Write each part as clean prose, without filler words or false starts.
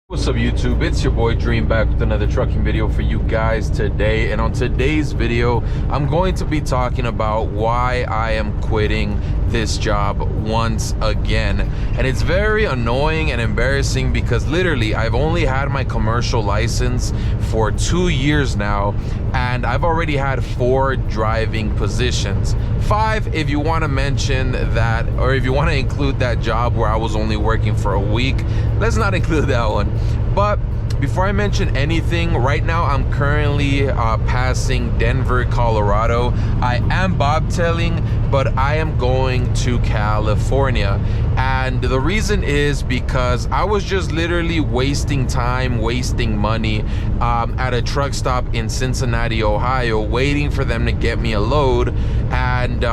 What's up YouTube, it's your boy Dream back with another trucking video for you guys today. And on today's video I'm going to be talking about why I am quitting this job once again. And it's very annoying and embarrassing because literally I've only had my commercial license for 2 years now, and I've already had 4 driving positions. 5 if you want to mention that, or if you want to include that job where I was only working for a week. Let's not include that one. But before I mention anything, right now I'm currently passing Denver, Colorado. I am bobtailing, but I am going to California. And the reason is because I was just literally wasting time, wasting money at a truck stop in Cincinnati, Ohio, waiting for them to get me a load. And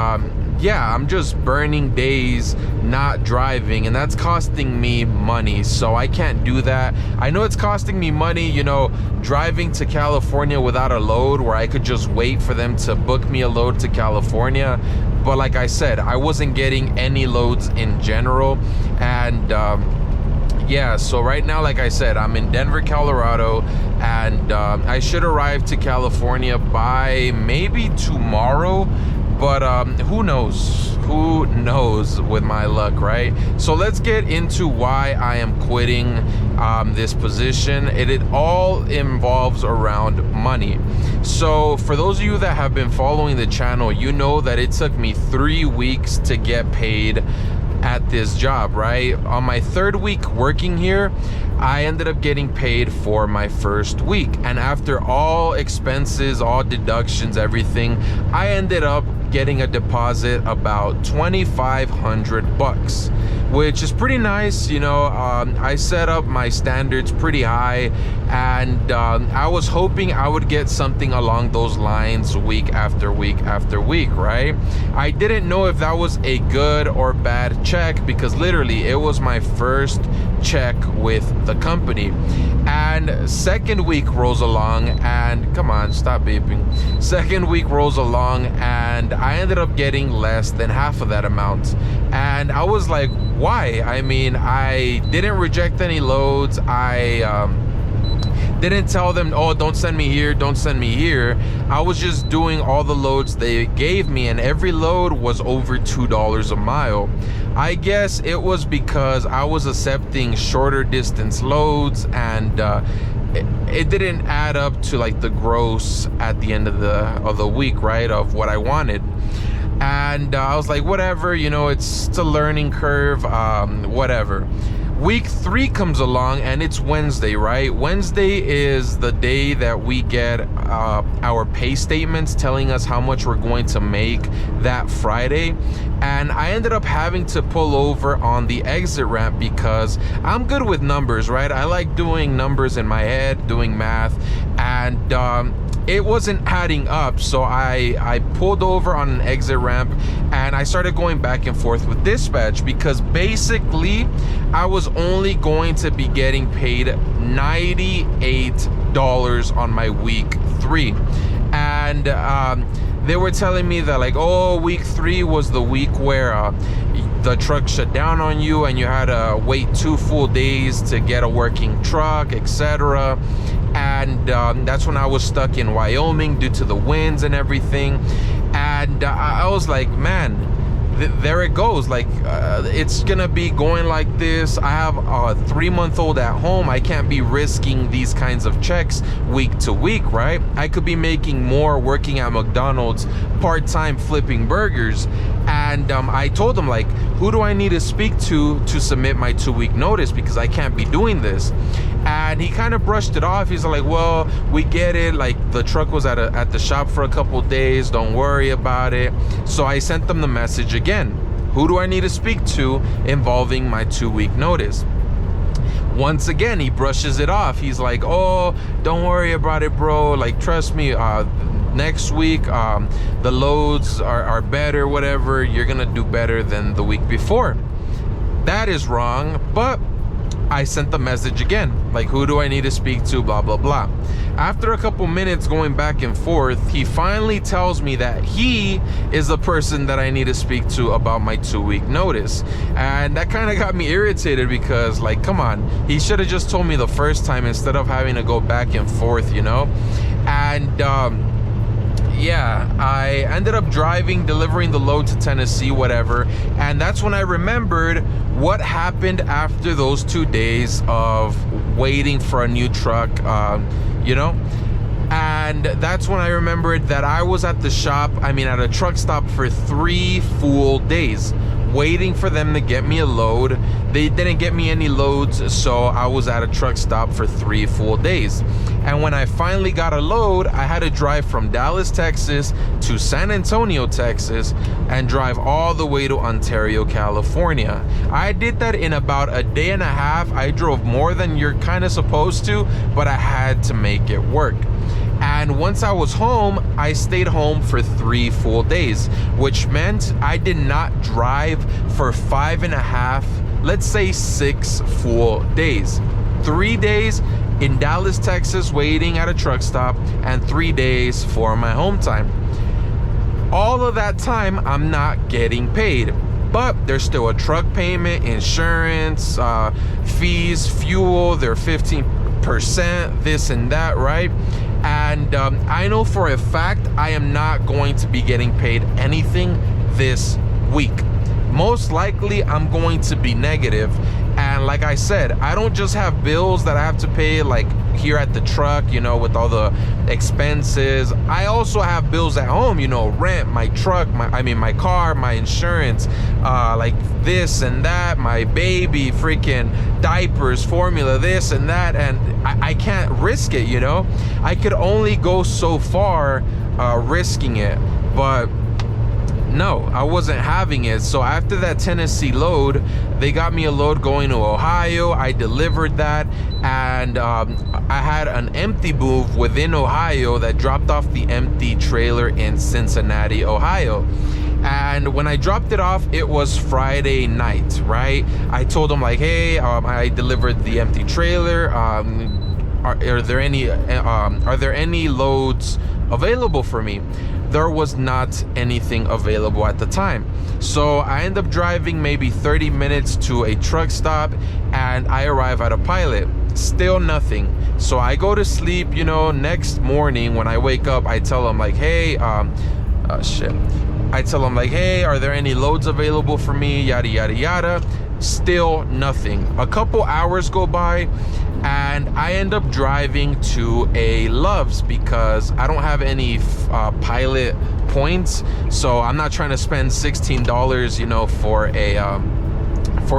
yeah, I'm just burning days not driving, and that's costing me money, so I can't do that. I know it's costing me money, you know, driving to California without a load where I could just wait for them to book me a load to California. But like I said, I wasn't getting any loads in general. And yeah, so right now, like I said, I'm in Denver, Colorado, and I should arrive to California by maybe tomorrow. But who knows with my luck, right? So let's get into why I am quitting this position. It all involves around money. So for those of you that have been following the channel, you know that it took me 3 weeks to get paid at this job, right? On my 3rd week working here, I ended up getting paid for my 1st week, and after all expenses, all deductions, everything, I ended up getting a deposit about $2,500, which is pretty nice. You know, I set up my standards pretty high, and I was hoping I would get something along those lines week after week after week, right? I didn't know if that was a good or bad check because literally it was my first check with the company. And 2nd week rolls along, and come on, stop beeping. 2nd week rolls along, and I ended up getting less than half of that amount. And I was like, why? I mean, I didn't reject any loads. I didn't tell them, oh, don't send me here, don't send me here. I was just doing all the loads they gave me, and every load was over $2 a mile. I guess it was because I was accepting shorter distance loads, and it didn't add up to like the gross at the end of the week, right, of what I wanted. And I was like, whatever, you know, it's a learning curve, whatever. Week 3 comes along, and it's Wednesday, right? Wednesday is the day that we get our pay statements telling us how much we're going to make that Friday. And I ended up having to pull over on the exit ramp because I'm good with numbers, right? I like doing numbers in my head, doing math, and it wasn't adding up. So I pulled over on an exit ramp, and I started going back and forth with dispatch because basically I was only going to be getting paid $98 on my week 3. And they were telling me that, like, oh, week 3 was the week where the truck shut down on you and you had to wait 2 full days to get a working truck, etc. And that's when I was stuck in Wyoming due to the winds and everything. And I was like, man, there it goes. Like, it's gonna be going like this. I have a 3-month-old at home. I can't be risking these kinds of checks week to week, right? I could be making more working at McDonald's part-time flipping burgers. And I told him, like, who do I need to speak to submit my 2-week notice, because I can't be doing this. And he kind of brushed it off. He's like, well, we get it, like, the truck was at the shop for a couple days, don't worry about it. So I sent them the message again, who do I need to speak to involving my 2-week notice? Once again, he brushes it off. He's like, oh, don't worry about it, bro, like, trust me, next week the loads are better, whatever, you're gonna do better than the week before. That is wrong. But I sent the message again, like, who do I need to speak to, blah, blah, blah. After a couple minutes going back and forth, he finally tells me that he is the person that I need to speak to about my 2-week notice. And that kind of got me irritated because, like, come on, he should have just told me the first time instead of having to go back and forth, you know? And yeah, I ended up delivering the load to Tennessee, whatever. And that's when I remembered what happened after those 2 days of waiting for a new truck, you know? And that's when I remembered that I was at the shop, at a truck stop for 3 full days, waiting for them to get me a load. They didn't get me any loads, so I was at a truck stop for 3 full days. And when I finally got a load, I had to drive from Dallas, Texas to San Antonio, Texas, and drive all the way to Ontario, California. I did that in about a day and a half. I drove more than you're kind of supposed to, but I had to make it work. And once I was home, I stayed home for 3 full days, which meant I did not drive for 5.5, let's say 6 full days. 3 days in Dallas, Texas, waiting at a truck stop, and 3 days for my home time. All of that time, I'm not getting paid. But there's still a truck payment, insurance, fees, fuel, they're 15%, this and that, right? And I know for a fact I am not going to be getting paid anything this week. Most likely I'm going to be negative. And like I said, I don't just have bills that I have to pay, like here at the truck, you know, with all the expenses. I also have bills at home, you know, rent, my truck, my car, my insurance, like this and that, my baby, freaking diapers, formula, this and that. And I can't risk it, you know. I could only go so far risking it, but no, I wasn't having it. So after that Tennessee load, they got me a load going to Ohio. I delivered that, and I had an empty move within Ohio that dropped off the empty trailer in Cincinnati, Ohio. And when I dropped it off, it was Friday night, right? I told them like, hey, I delivered the empty trailer. Are there any loads available for me? There was not anything available at the time. So I end up driving maybe 30 minutes to a truck stop, and I arrive at a Pilot. Still nothing. So I go to sleep, you know. Next morning when I wake up, I tell them like, hey, I tell them like, hey, are there any loads available for me? Yada, yada, yada. Still nothing. A couple hours go by, and I end up driving to a Love's because I don't have any Pilot points, so I'm not trying to spend $16, you know, for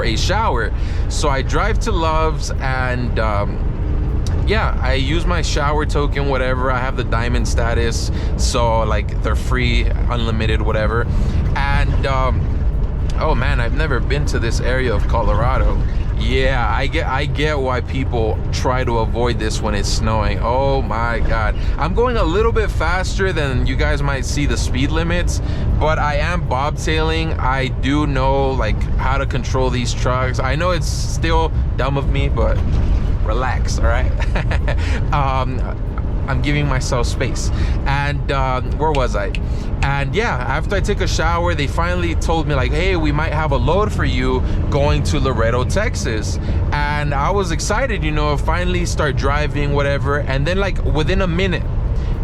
a shower. So I drive to Love's, and yeah, I use my shower token, whatever. I have the diamond status, so like they're free, unlimited, whatever. And oh man, I've never been to this area of Colorado. Yeah, I get why people try to avoid this when it's snowing. Oh my God. I'm going a little bit faster than you guys might see the speed limits, but I am bobtailing. I do know like how to control these trucks. I know it's still dumb of me, but relax, all right? I'm giving myself space. And where was I? And yeah, after I took a shower, they finally told me like, hey, we might have a load for you going to Laredo, Texas. And I was excited, you know, finally start driving, whatever. And then like within a minute,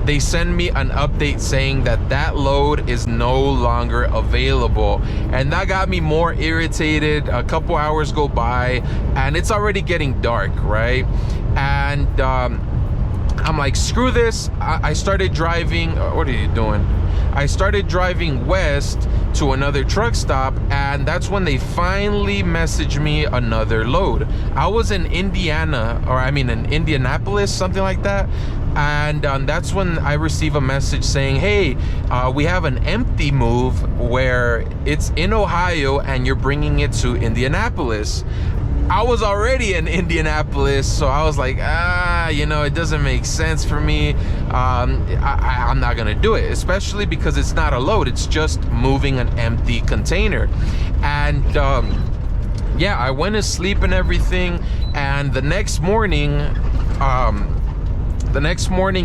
they send me an update saying that that load is no longer available. And that got me more irritated. A couple hours go by and it's already getting dark, right? And I'm like, screw this. I started driving. What are you doing? I started driving west to another truck stop, and that's when they finally messaged me another load. I was in Indianapolis, something like that. And that's when I receive a message saying, hey, we have an empty move where it's in Ohio and you're bringing it to Indianapolis. I was already in Indianapolis, so I was like, you know, it doesn't make sense for me. I'm not gonna do it, especially because it's not a load, it's just moving an empty container. And yeah, I went to sleep and everything, and the next morning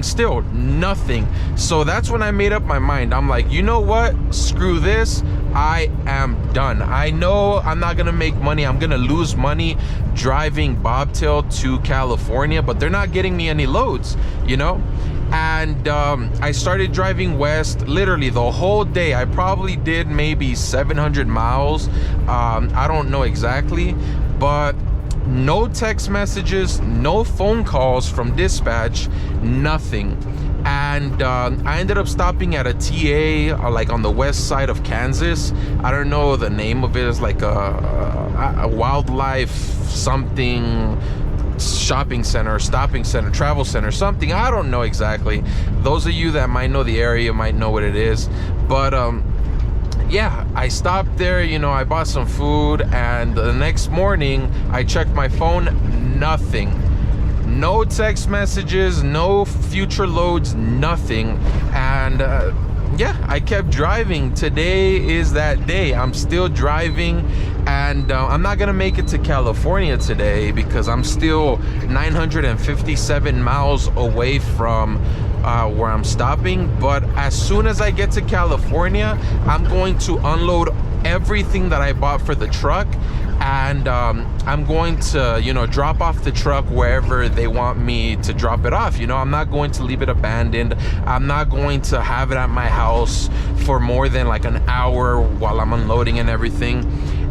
still nothing. So that's when I made up my mind. I'm like, you know what, screw this, I am done. I know I'm not gonna make money. I'm gonna lose money driving bobtail to California, but they're not getting me any loads, you know. And I started driving west literally the whole day. I probably did maybe 700 miles. I don't know exactly, but no text messages, no phone calls from dispatch, nothing. And I ended up stopping at a TA like on the west side of Kansas. I don't know the name of it. It's like a wildlife something shopping center, stopping center, travel center, something. I don't know exactly. Those of you that might know the area might know what it is. But yeah, I stopped there, you know, I bought some food, and the next morning I checked my phone, nothing. No text messages, no future loads, nothing. And yeah, I kept driving. Today is that day. I'm still driving, and I'm not gonna make it to California today because I'm still 957 miles away from where I'm stopping. But as soon as I get to California, I'm going to unload everything that I bought for the truck, and I'm going to, you know, drop off the truck wherever they want me to drop it off. You know, I'm not going to leave it abandoned. I'm not going to have it at my house for more than like an hour while I'm unloading and everything.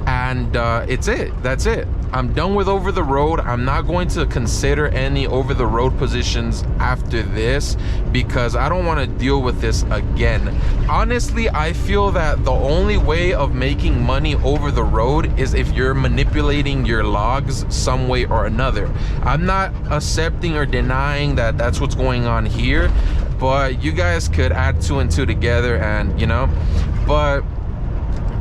And that's it. I'm done with over the road. I'm not going to consider any over the road positions after this because I don't want to deal with this again. Honestly, I feel that the only way of making money over the road is if you're manipulating your logs some way or another. I'm not accepting or denying that that's what's going on here, but you guys could add 2 and 2 together, and you know. But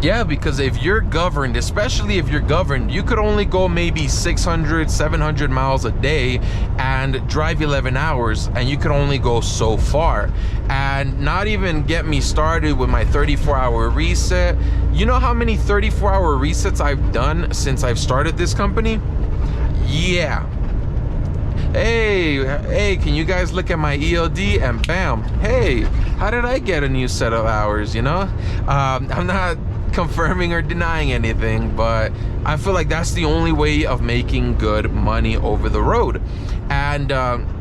yeah, because if you're governed, especially if you're governed, you could only go maybe 600, 700 miles a day and drive 11 hours, and you could only go so far. And not even get me started with my 34-hour reset. You know how many 34-hour resets I've done since I've started this company? Yeah. Hey, can you guys look at my ELD? And bam, hey, how did I get a new set of hours, you know? I'm not confirming or denying anything, but I feel like that's the only way of making good money over the road. And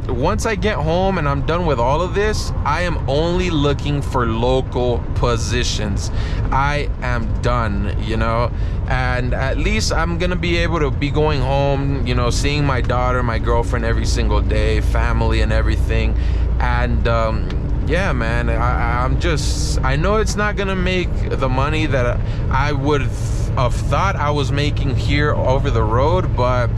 once I get home and I'm done with all of this, I am only looking for local positions. I am done, you know, and at least I'm gonna be able to be going home, you know, seeing my daughter, my girlfriend every single day, family and everything. And yeah, man, I know it's not gonna make the money that I would have thought I was making here over the road, but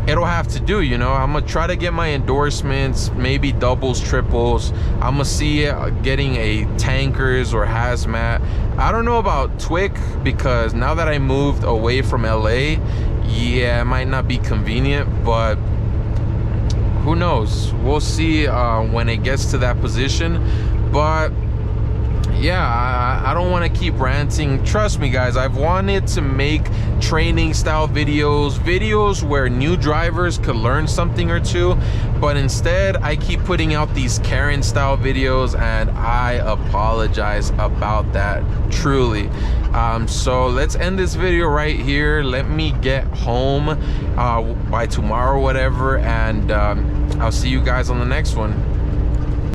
it'll have to do, you know. I'm gonna try to get my endorsements, maybe doubles, triples. I'm gonna see getting a tankers or hazmat. I don't know about Twic because now that I moved away from LA, yeah, it might not be convenient, but who knows? We'll see when it gets to that position. But yeah, I don't want to keep ranting. Trust me, guys, I've wanted to make training style videos where new drivers could learn something or two, but instead I keep putting out these Karen style videos, and I apologize about that, truly. So let's end this video right here. Let me get home by tomorrow, whatever, and I'll see you guys on the next one.